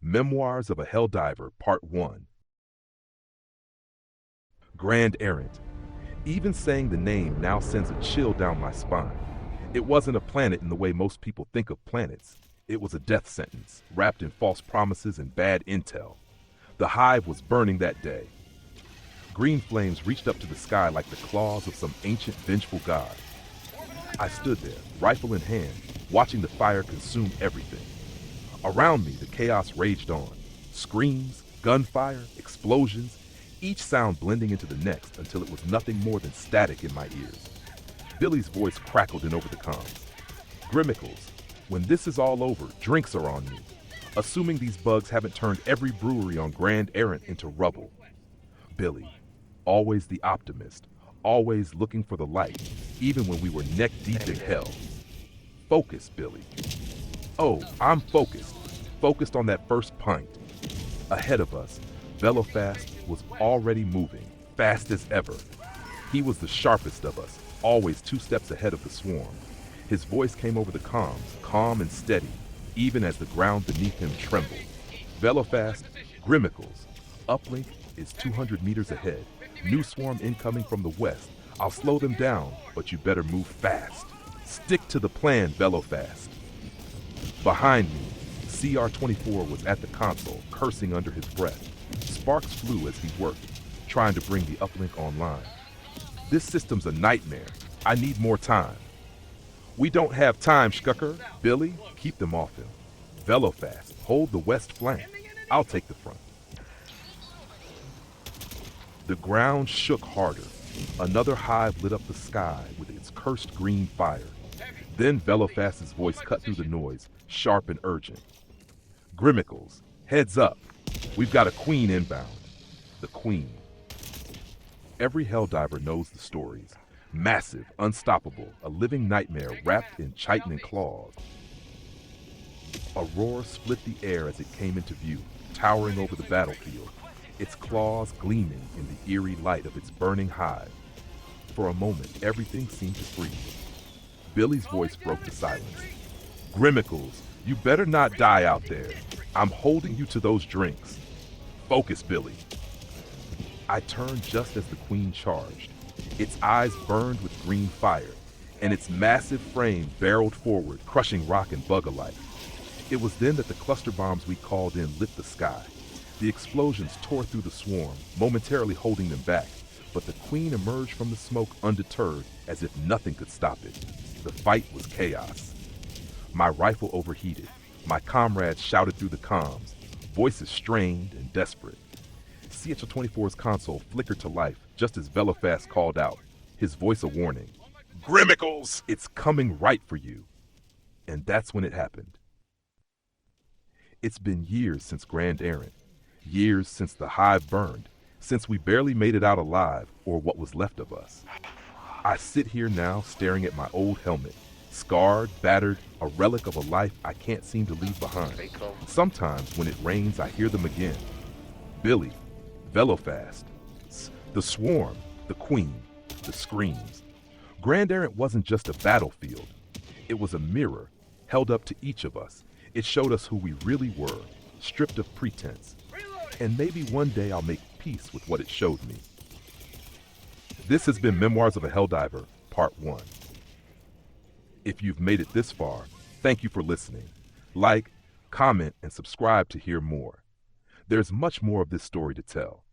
Memoirs of a Helldiver, Part 1. Grand Errant. Even saying the name now sends a chill down my spine. It wasn't a planet in the way most people think of planets. It was a death sentence, wrapped in false promises and bad intel. The hive was burning that day. Green flames reached up to the sky like the claws of some ancient vengeful god. I stood there, rifle in hand, watching the fire consume everything. Around me, the chaos raged on. Screams, gunfire, explosions, each sound blending into the next until it was nothing more than static in my ears. Billy's voice crackled in over the comms. Grimickles, when this is all over, drinks are on me. Assuming these bugs haven't turned every brewery on Grand Errant into rubble. Billy, always the optimist, always looking for the light, even when we were neck deep in hell. Focus, Billy. Oh, I'm focused. Focused on that first pint. Ahead of us, Velofast was already moving, fast as ever. He was the sharpest of us, always 2 steps ahead of the swarm. His voice came over the comms, calm and steady, even as the ground beneath him trembled. Velofast, Grimickles. Uplink is 200 meters ahead. New swarm incoming from the west. I'll slow them down, but you better move fast. Stick to the plan, Velofast. Behind me, CR-24 was at the console, cursing under his breath. Sparks flew as he worked, trying to bring the uplink online. This system's a nightmare. I need more time. We don't have time, Shkucker. Billy, keep them off him. Velofast, hold the west flank. I'll take the front. The ground shook harder. Another hive lit up the sky with its cursed green fire. Then Velofast's voice cut through the noise, sharp and urgent. Grimickles, heads up. We've got a queen inbound. The queen. Every Helldiver knows the stories. Massive, unstoppable, a living nightmare wrapped in chitin and claws. A roar split the air as it came into view, towering over the battlefield, its claws gleaming in the eerie light of its burning hive. For a moment, everything seemed to freeze. Billy's voice broke the silence. Grimickles, you better not die out there. I'm holding you to those drinks. Focus, Billy. I turned just as the queen charged. Its eyes burned with green fire, and its massive frame barreled forward, crushing rock and bug alike. It was then that the cluster bombs we called in lit the sky. The explosions tore through the swarm, momentarily holding them back, but the queen emerged from the smoke undeterred, as if nothing could stop it. The fight was chaos. My rifle overheated. My comrades shouted through the comms, voices strained and desperate. CH-24's console flickered to life just as Velofast called out, his voice a warning. Grimickles! It's coming right for you. And that's when it happened. It's been years since Grand Errant, years since the hive burned, since we barely made it out alive, or what was left of us. I sit here now staring at my old helmet, scarred, battered, a relic of a life I can't seem to leave behind. Sometimes when it rains, I hear them again. Billy, Velofast, the swarm, the queen, the screams. Grand Errant wasn't just a battlefield. It was a mirror held up to each of us. It showed us who we really were, stripped of pretense. And maybe one day I'll make peace with what it showed me. This has been Memoirs of a Helldiver, Part 1. If you've made it this far, thank you for listening. Like, comment, and subscribe to hear more. There's much more of this story to tell.